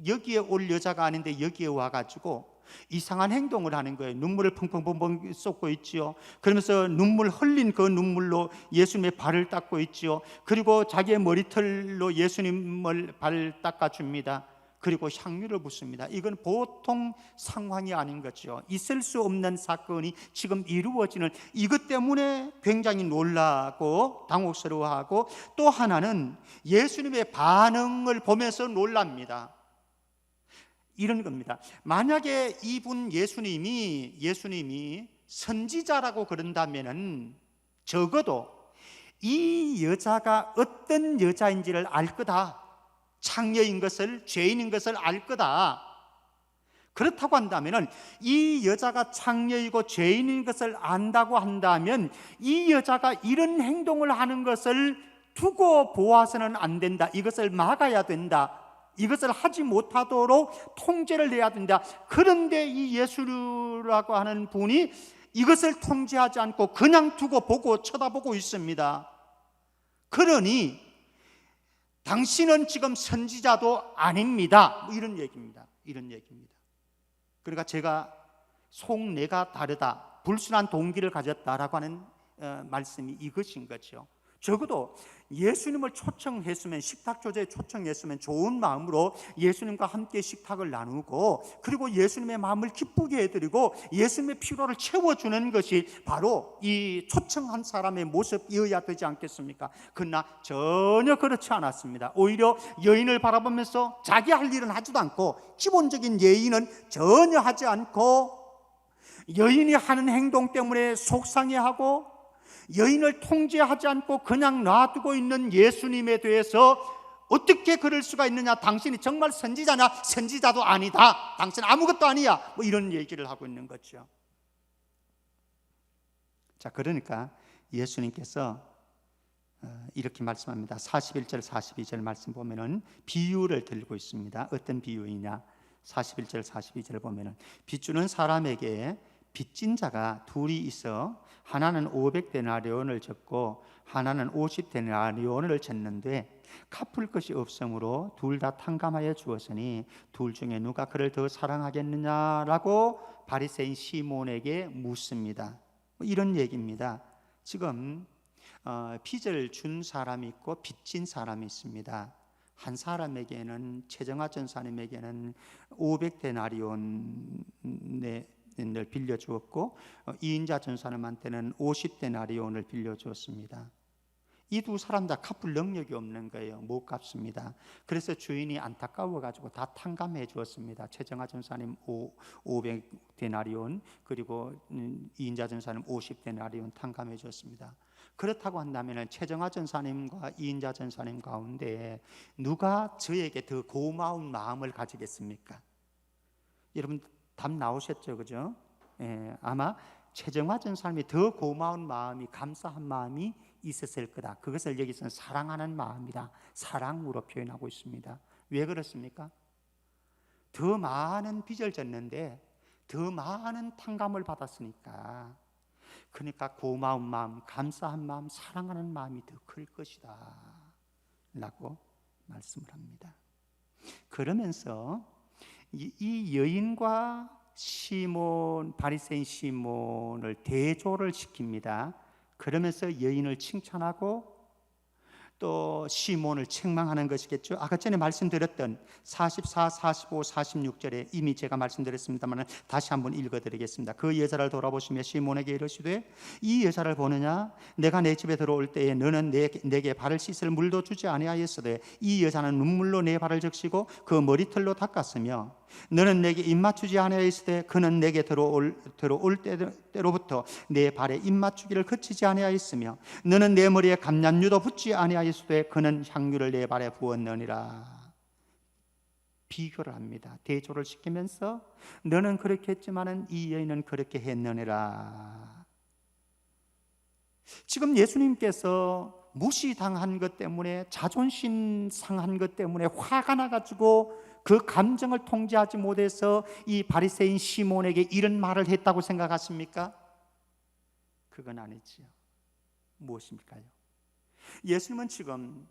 여기에 올 여자가 아닌데 여기에 와가지고 이상한 행동을 하는 거예요. 눈물을 펑펑펑펑 쏟고 있지요. 그러면서 눈물 흘린 그 눈물로 예수님의 발을 닦고 있지요. 그리고 자기의 머리털로 예수님을 발 닦아줍니다. 그리고 향유를 붓습니다. 이건 보통 상황이 아닌 거죠. 있을 수 없는 사건이 지금 이루어지는 이것 때문에 굉장히 놀라고 당혹스러워하고, 또 하나는 예수님의 반응을 보면서 놀랍니다. 이런 겁니다. 만약에 이분 예수님이 선지자라고 그런다면은 적어도 이 여자가 어떤 여자인지를 알 거다. 창녀인 것을, 죄인인 것을 알 거다. 그렇다고 한다면은 이 여자가 창녀이고 죄인인 것을 안다고 한다면 이 여자가 이런 행동을 하는 것을 두고 보아서는 안 된다. 이것을 막아야 된다. 이것을 하지 못하도록 통제를 해야 된다. 그런데 이 예수라고 하는 분이 이것을 통제하지 않고 그냥 두고 보고 쳐다보고 있습니다. 그러니 당신은 지금 선지자도 아닙니다. 이런 얘기입니다. 그러니까 제가 속내가 다르다, 불순한 동기를 가졌다라고 하는 말씀이 이것인 거죠. 적어도 예수님을 초청했으면, 식탁 조제에 초청했으면 좋은 마음으로 예수님과 함께 식탁을 나누고, 그리고 예수님의 마음을 기쁘게 해드리고 예수님의 피로를 채워주는 것이 바로 이 초청한 사람의 모습이어야 되지 않겠습니까? 그러나 전혀 그렇지 않았습니다. 오히려 여인을 바라보면서 자기 할 일은 하지도 않고, 기본적인 예의는 전혀 하지 않고, 여인이 하는 행동 때문에 속상해하고 여인을 통제하지 않고 그냥 놔두고 있는 예수님에 대해서 어떻게 그럴 수가 있느냐? 당신이 정말 선지자냐? 선지자도 아니다. 당신 아무것도 아니야. 뭐 이런 얘기를 하고 있는 거죠. 자, 그러니까 예수님께서 이렇게 말씀합니다. 41절 42절 말씀 보면은 비유를 들고 있습니다. 어떤 비유이냐? 41절 42절 보면은 빗주는 사람에게 빚진 자가 둘이 있어 하나는 500데나리온을 졌고 하나는 50데나리온을 졌는데 갚을 것이 없으므로 둘 다 탕감하여 주었으니 둘 중에 누가 그를 더 사랑하겠느냐라고 바리새인 시몬에게 묻습니다. 이런 얘기입니다. 지금 빚을 준 사람이 있고 빚진 사람이 있습니다. 한 사람에게는 최정화 전사님에게는 500데나리온을 빌려주었고 이인자 전사님한테는 50데나리온을 빌려주었습니다. 이 두 사람 다 갚을 능력이 없는 거예요. 못 갚습니다. 그래서 주인이 안타까워 가지고 다 탕감해 주었습니다. 최정화 전사님 500데나리온 그리고 이인자 전사님 50데나리온 탕감해 주었습니다. 그렇다고 한다면 최정화 전사님과 이인자 전사님 가운데 누가 저에게 더 고마운 마음을 가지겠습니까? 여러분 답 나오셨죠, 그죠? 아마 최정화 전사님이 더 고마운 마음이, 감사한 마음이 있었을 거다. 그것을 여기서는 사랑하는 마음이다, 사랑으로 표현하고 있습니다. 왜 그렇습니까? 더 많은 빚을 졌는데 더 많은 탕감을 받았으니까, 그러니까 고마운 마음, 감사한 마음, 사랑하는 마음이 더 클 것이다 라고 말씀을 합니다. 그러면서 이 여인과 시몬, 바리새인 시몬을 대조를 시킵니다. 그러면서 여인을 칭찬하고 또 시몬을 책망하는 것이겠죠. 아까 전에 말씀드렸던 44, 45, 46절에 이미 제가 말씀드렸습니다만 다시 한번 읽어드리겠습니다. 그 여자를 돌아보시며 시몬에게 이르시되 이 여자를 보느냐? 내가 내 집에 들어올 때에 너는 내게 발을 씻을 물도 주지 아니하였으되 이 여자는 눈물로 내 발을 적시고 그 머리털로 닦았으며 너는 내게 입 맞추지 아니하였으되 그는 내게 들어올 때로부터 내 발에 입 맞추기를 그치지 아니하였으며 너는 내 머리에 감람유도 붓지 아니하였으되 그는 향유를 내 발에 부었느니라. 비교를 합니다. 대조를 시키면서 너는 그렇게 했지만은 이 여인은 그렇게 했느니라. 지금 예수님께서 무시당한 것 때문에, 자존심 상한 것 때문에 화가 나가지고 그 감정을 통제하지 못해서 이 바리새인 시몬에게 이런 말을 했다고 생각하십니까? 그건 아니지요. 무엇입니까요? 예수님은 지금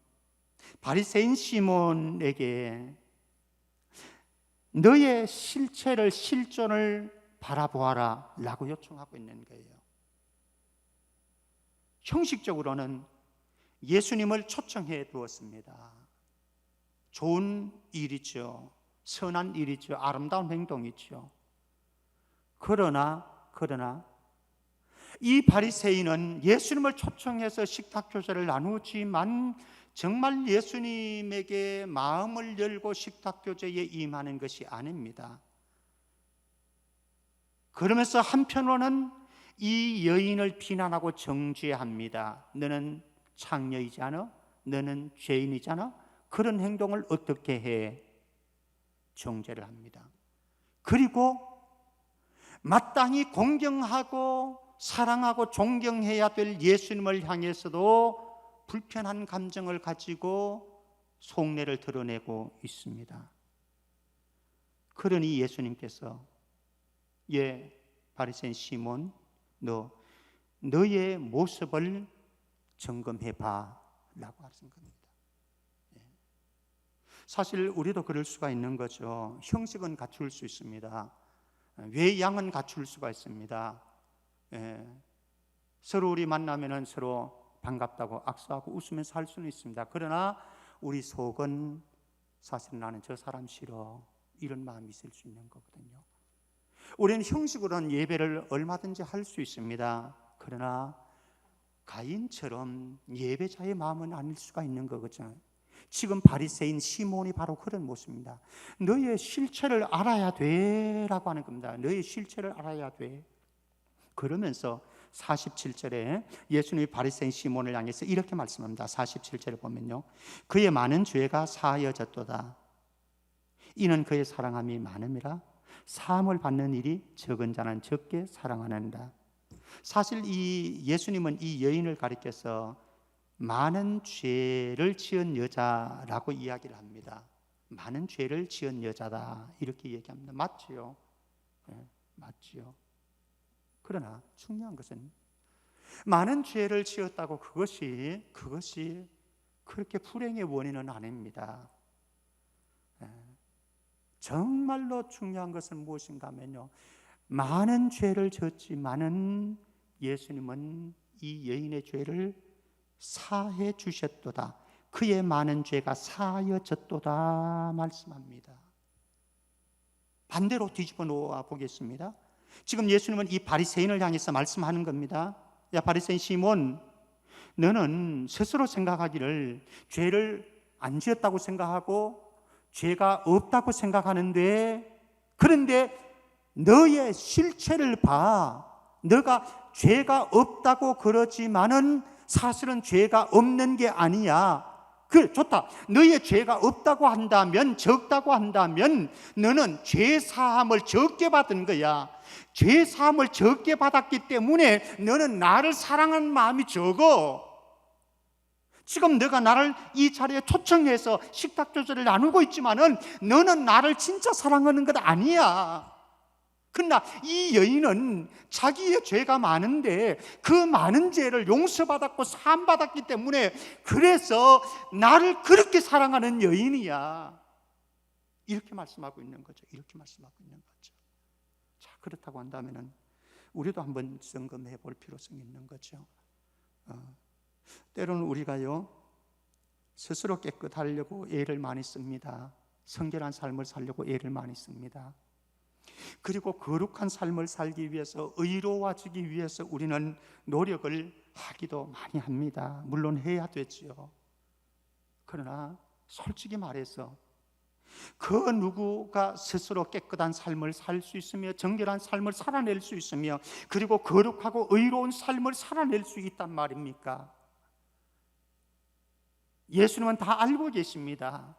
바리새인 시몬에게 너의 실체를, 실존을 바라보아라 라고 요청하고 있는 거예요. 형식적으로는 예수님을 초청해 두었습니다. 좋은 일이죠. 선한 일이죠. 아름다운 행동이죠. 그러나 이 바리새인은 예수님을 초청해서 식탁 교제를 나누지만 정말 예수님에게 마음을 열고 식탁 교제에 임하는 것이 아닙니다. 그러면서 한편으로는 이 여인을 비난하고 정죄합니다. 너는 창녀이지 않아? 너는 죄인이잖아? 그런 행동을 어떻게 해? 정죄를 합니다. 그리고 마땅히 공경하고 사랑하고 존경해야 될 예수님을 향해서도 불편한 감정을 가지고 속내를 드러내고 있습니다. 그러니 예수님께서 바리새인 시몬, 너의 모습을 점검해봐 라고 하신 겁니다. 사실 우리도 그럴 수가 있는 거죠. 형식은 갖출 수 있습니다. 외양은 갖출 수가 있습니다. 서로 우리 만나면은 서로 반갑다고 악수하고 웃으면서 할 수는 있습니다. 그러나 우리 속은 사실 나는 저 사람 싫어, 이런 마음이 있을 수 있는 거거든요. 우리는 형식으로는 예배를 얼마든지 할 수 있습니다. 그러나 가인처럼 예배자의 마음은 아닐 수가 있는 거거든요. 지금 바리새인 시몬이 바로 그런 모습입니다. 너의 실체를 알아야 돼라고 하는 겁니다. 너의 실체를 알아야 돼. 그러면서 47절에 예수님이 바리새인 시몬을 향해서 이렇게 말씀합니다. 47절에 보면요, 그의 많은 죄가 사하여졌도다. 이는 그의 사랑함이 많음이라. 사함을 받는 일이 적은 자는 적게 사랑하는다. 사실 이 예수님은 이 여인을 가리켜서 많은 죄를 지은 여자라고 이야기를 합니다. 많은 죄를 지은 여자다 이렇게 얘기합니다. 맞지요? 네, 맞지요. 그러나 중요한 것은 많은 죄를 지었다고 그것이 그렇게 불행의 원인은 아닙니다. 정말로 중요한 것은 무엇인가 하면요, 많은 죄를 지었지만은 예수님은 이 여인의 죄를 사해 주셨도다. 그의 많은 죄가 사하여졌도다 말씀합니다. 반대로 뒤집어 놓아 보겠습니다. 지금 예수님은 이 바리새인을 향해서 말씀하는 겁니다. 야, 바리새인 시몬, 너는 스스로 생각하기를 죄를 안 지었다고 생각하고 죄가 없다고 생각하는데, 그런데 너의 실체를 봐. 너가 죄가 없다고 그러지만은 사실은 죄가 없는 게 아니야. 그래, 좋다. 너의 죄가 없다고 한다면, 적다고 한다면 너는 죄 사함을 적게 받은 거야. 죄 사함을 적게 받았기 때문에 너는 나를 사랑하는 마음이 적어. 지금 너가 나를 이 자리에 초청해서 식탁 조절을 나누고 있지만은 너는 나를 진짜 사랑하는 것 아니야. 그러나 이 여인은 자기의 죄가 많은데 그 많은 죄를 용서받았고 사함받았기 때문에 그래서 나를 그렇게 사랑하는 여인이야. 이렇게 말씀하고 있는 거죠. 이렇게 말씀하고 있는 거죠. 자, 그렇다고 한다면은 우리도 한번 점검해 볼 필요성이 있는 거죠. 때로는 우리가요, 스스로 깨끗하려고 애를 많이 씁니다. 성결한 삶을 살려고 애를 많이 씁니다. 그리고 거룩한 삶을 살기 위해서, 의로워지기 위해서 우리는 노력을 하기도 많이 합니다. 물론 해야 되지요. 그러나 솔직히 말해서 그 누구가 스스로 깨끗한 삶을 살 수 있으며 정결한 삶을 살아낼 수 있으며 그리고 거룩하고 의로운 삶을 살아낼 수 있단 말입니까? 예수님은 다 알고 계십니다.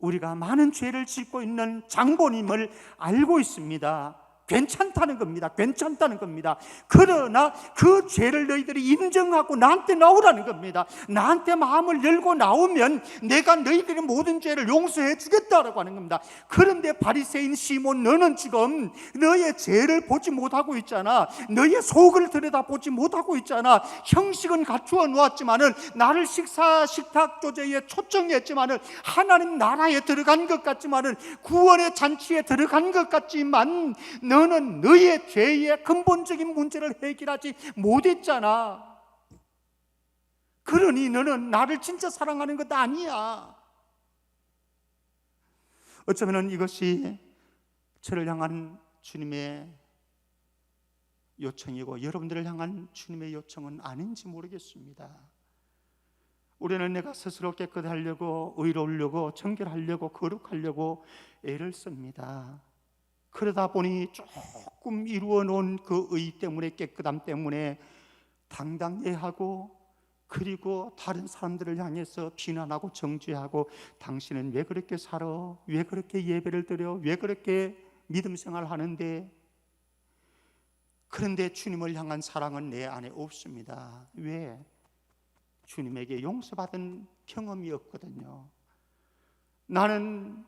우리가 많은 죄를 짓고 있는 장본임을 알고 있습니다. 괜찮다는 겁니다. 괜찮다는 겁니다. 그러나 그 죄를 너희들이 인정하고 나한테 나오라는 겁니다. 나한테 마음을 열고 나오면 내가 너희들의 모든 죄를 용서해 주겠다라고 하는 겁니다. 그런데 바리새인 시몬, 너는 지금 너의 죄를 보지 못하고 있잖아. 너의 속을 들여다보지 못하고 있잖아. 형식은 갖추어 놓았지만은 나를 식탁 조제에 초청했지만은 하나님 나라에 들어간 것 같지만은 구원의 잔치에 들어간 것 같지만 너는 너의 죄의 근본적인 문제를 해결하지 못했잖아. 그러니 너는 나를 진짜 사랑하는 것 아니야. 어쩌면 이것이 저를 향한 주님의 요청이고 여러분들을 향한 주님의 요청은 아닌지 모르겠습니다. 우리는 내가 스스로 깨끗하려고, 의로우려고, 정결하려고, 거룩하려고 애를 씁니다. 그러다 보니 조금 이루어 놓은 그 의 때문에, 깨끗함 때문에 당당해하고, 그리고 다른 사람들을 향해서 비난하고 정죄하고, 당신은 왜 그렇게 살아? 왜 그렇게 예배를 드려? 왜 그렇게 믿음 생활을 하는데? 그런데 주님을 향한 사랑은 내 안에 없습니다. 왜? 주님에게 용서받은 경험이 없거든요. 나는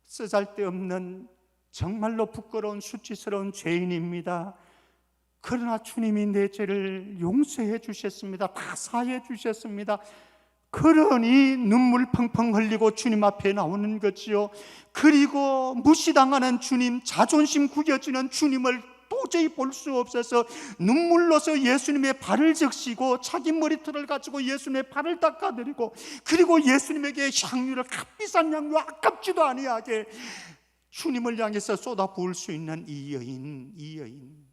쓰잘데없는 정말로 부끄러운 수치스러운 죄인입니다. 그러나 주님이 내 죄를 용서해 주셨습니다. 다 사해 주셨습니다. 그러니 눈물 펑펑 흘리고 주님 앞에 나오는 거지요. 그리고 무시당하는 주님, 자존심 구겨지는 주님을 도저히 볼 수 없어서 눈물로서 예수님의 발을 적시고 자기 머리털을 가지고 예수님의 발을 닦아드리고, 그리고 예수님에게 향유를, 값비싼 향유, 아깝지도 아니하게 주님을 향해서 쏟아부을 수 있는 이 여인.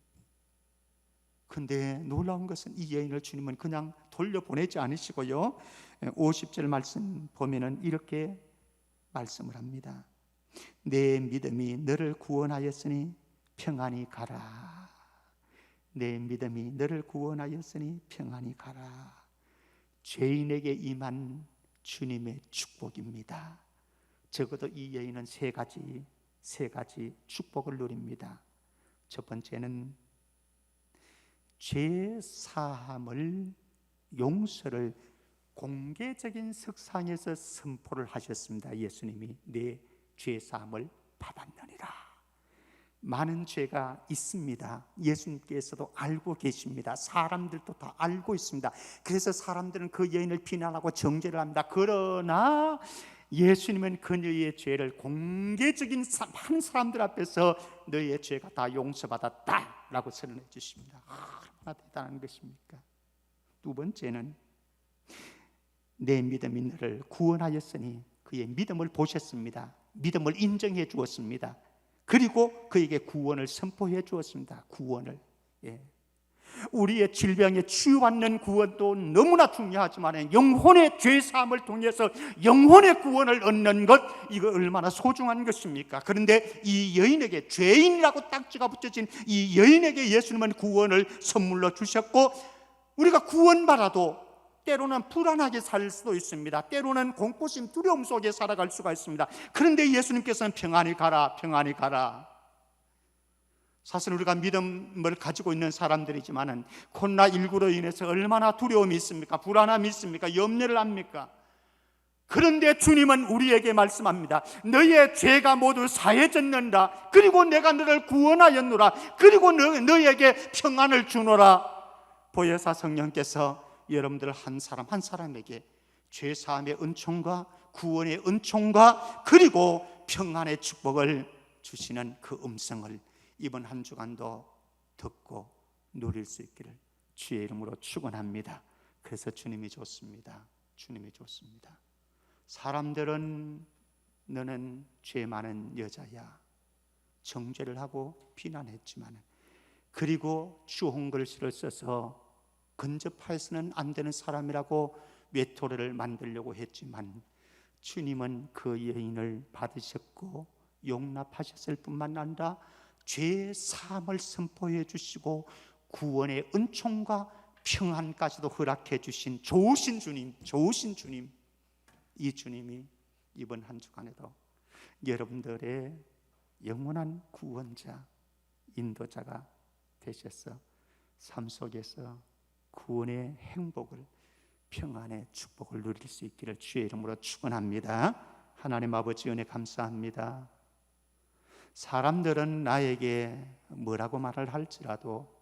근데 놀라운 것은 이 여인을 주님은 그냥 돌려보내지 않으시고요, 50절 말씀 보면은 이렇게 말씀을 합니다. 내 믿음이 너를 구원하였으니 평안히 가라. 내 믿음이 너를 구원하였으니 평안히 가라. 죄인에게 임한 주님의 축복입니다. 적어도 이 여인은 세 가지 축복을 누립니다. 첫 번째는 죄 사함을, 용서를 공개적인 석상에서 선포를 하셨습니다. 예수님이 내 죄 사함을 받았느니라. 많은 죄가 있습니다. 예수님께서도 알고 계십니다. 사람들도 다 알고 있습니다. 그래서 사람들은 그 여인을 비난하고 정죄를 합니다. 그러나 예수님은 그녀의 죄를 공개적인 많은 사람들 앞에서 너의 죄가 다 용서받았다 라고 선언해 주십니다. 얼마나 대단한 것입니까? 두 번째는 내 믿음이 너를 구원하였으니 그의 믿음을 보셨습니다. 믿음을 인정해 주었습니다. 그리고 그에게 구원을 선포해 주었습니다. 구원을. 우리의 질병에 치유받는 구원도 너무나 중요하지만 영혼의 죄사함을 통해서 영혼의 구원을 얻는 것, 이거 얼마나 소중한 것입니까? 그런데 이 여인에게, 죄인이라고 딱지가 붙여진 이 여인에게 예수님은 구원을 선물로 주셨고, 우리가 구원받아도 때로는 불안하게 살 수도 있습니다. 때로는 공포심, 두려움 속에 살아갈 수가 있습니다. 그런데 예수님께서는 평안히 가라, 평안히 가라. 사실 우리가 믿음을 가지고 있는 사람들이지만은 코로나19로 인해서 얼마나 두려움이 있습니까? 불안함이 있습니까? 염려를 합니까? 그런데 주님은 우리에게 말씀합니다. 너의 죄가 모두 사해졌는다. 그리고 내가 너를 구원하였노라. 그리고 너에게 평안을 주노라. 보혜사 성령께서 여러분들 한 사람 한 사람에게 죄사함의 은총과 구원의 은총과 그리고 평안의 축복을 주시는 그 음성을 이번 한 주간도 듣고 누릴 수 있기를 주의 이름으로 축원합니다. 그래서 주님이 좋습니다. 주님이 좋습니다. 사람들은 너는 죄 많은 여자야 정죄를 하고 비난했지만, 그리고 좋은 글씨를 써서 근접해서는 안 되는 사람이라고 외톨이를 만들려고 했지만, 주님은 그 여인을 받으셨고 용납하셨을 뿐만 아니라 죄 사함을 선포해 주시고 구원의 은총과 평안까지도 허락해 주신 좋으신 주님, 좋으신 주님, 이 주님이 이번 한 주간에도 여러분들의 영원한 구원자, 인도자가 되셔서 삶 속에서 구원의 행복을, 평안의 축복을 누릴 수 있기를 주의 이름으로 축원합니다. 하나님 아버지 은혜 감사합니다. 사람들은 나에게 뭐라고 말을 할지라도,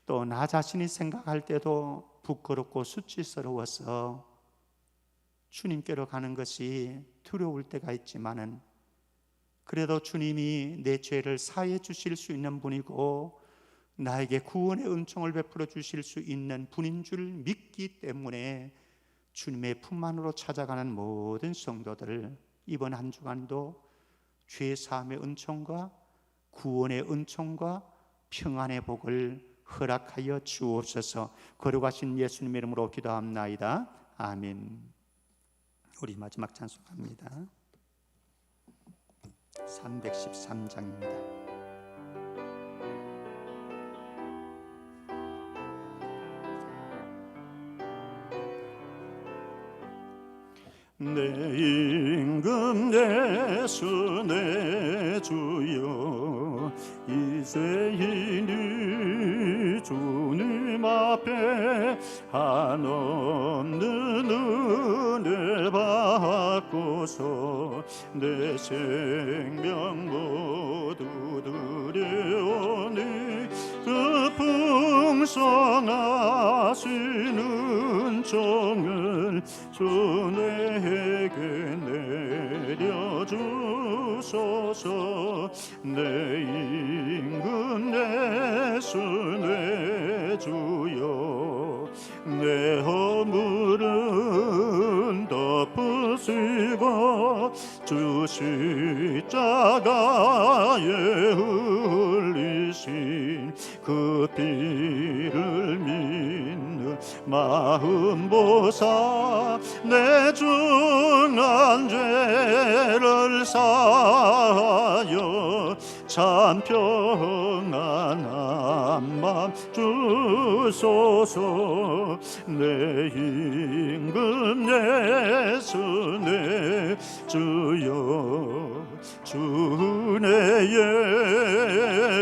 또 나 자신이 생각할 때도 부끄럽고 수치스러워서 주님께로 가는 것이 두려울 때가 있지만은, 그래도 주님이 내 죄를 사해 주실 수 있는 분이고 나에게 구원의 은총을 베풀어 주실 수 있는 분인 줄 믿기 때문에 주님의 품 안으로 찾아가는 모든 성도들, 이번 한 주간도 죄 사함의 은총과 구원의 은총과 평안의 복을 허락하여 주옵소서. 거룩하신 예수님의 이름으로 기도합나이다. 아멘. 우리 마지막 찬송합니다. 313장입니다. 내 임금 예수 내 주여, 이 죄인이 주님 앞에 한없는 은혜 받고서 내 생명 모두 드려오니 그 풍성하신 은총을 주 내게 내려주소서. 내 임금 예수 내 주여, 내 허물은 덮으시고 주 십자가에 흘리신 그 피를 믿는 마음 보사 내 중한 죄를 사하여 참 평안한 맘 주소서. 내 임금 예수 내 주여, 주 은혜에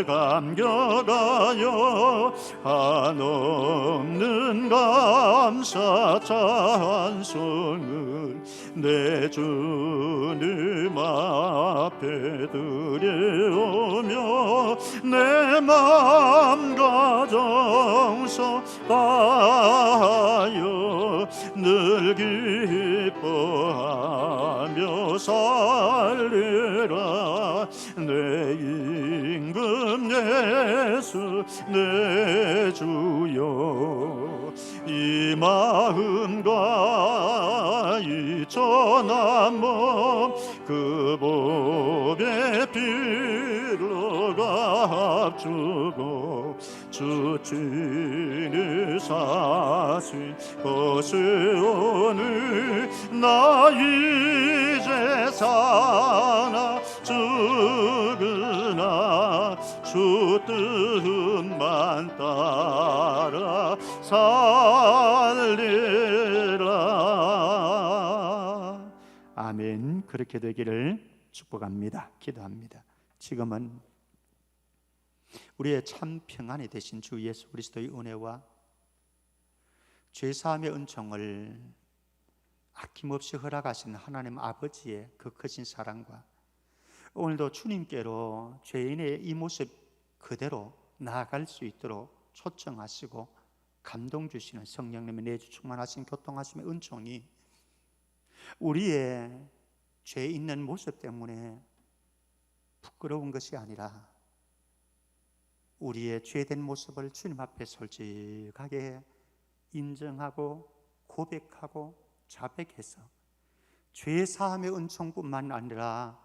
감격하여 한없는 감사 찬송을 내 주님 앞에 드려오며 내 맘과 정성 다하여 늘 기뻐하며 살리라. 내 임금 예수 내 주여, 이 마음과 이 전한 몸 그 보배 피로 값주고 주 친히 사신 것을 오늘 나 이제 사나 죽으나 주 뜻만 따라 살리라. 아멘. 그렇게 되기를 축복합니다. 기도합니다. 지금은 우리의 참 평안이 되신 주 예수 그리스도의 은혜와 죄사함의 은총을 아낌없이 허락하신 하나님 아버지의 그 크신 사랑과 오늘도 주님께로 죄인의 이 모습 그대로 나아갈 수 있도록 초청하시고 감동 주시는 성령님의 내주 충만하신 교통하심의 은총이 우리의 죄 있는 모습 때문에 부끄러운 것이 아니라 우리의 죄된 모습을 주님 앞에 솔직하게 인정하고 고백하고 자백해서 죄 사함의 은총뿐만 아니라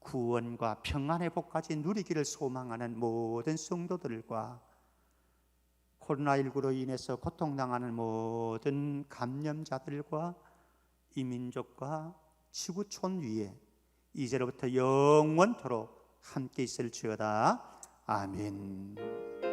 구원과 평안의 복까지 누리기를 소망하는 모든 성도들과 코로나19로 인해서 고통당하는 모든 감염자들과 이민족과 지구촌 위에 이제로부터 영원토록 함께 있을지어다. 아멘.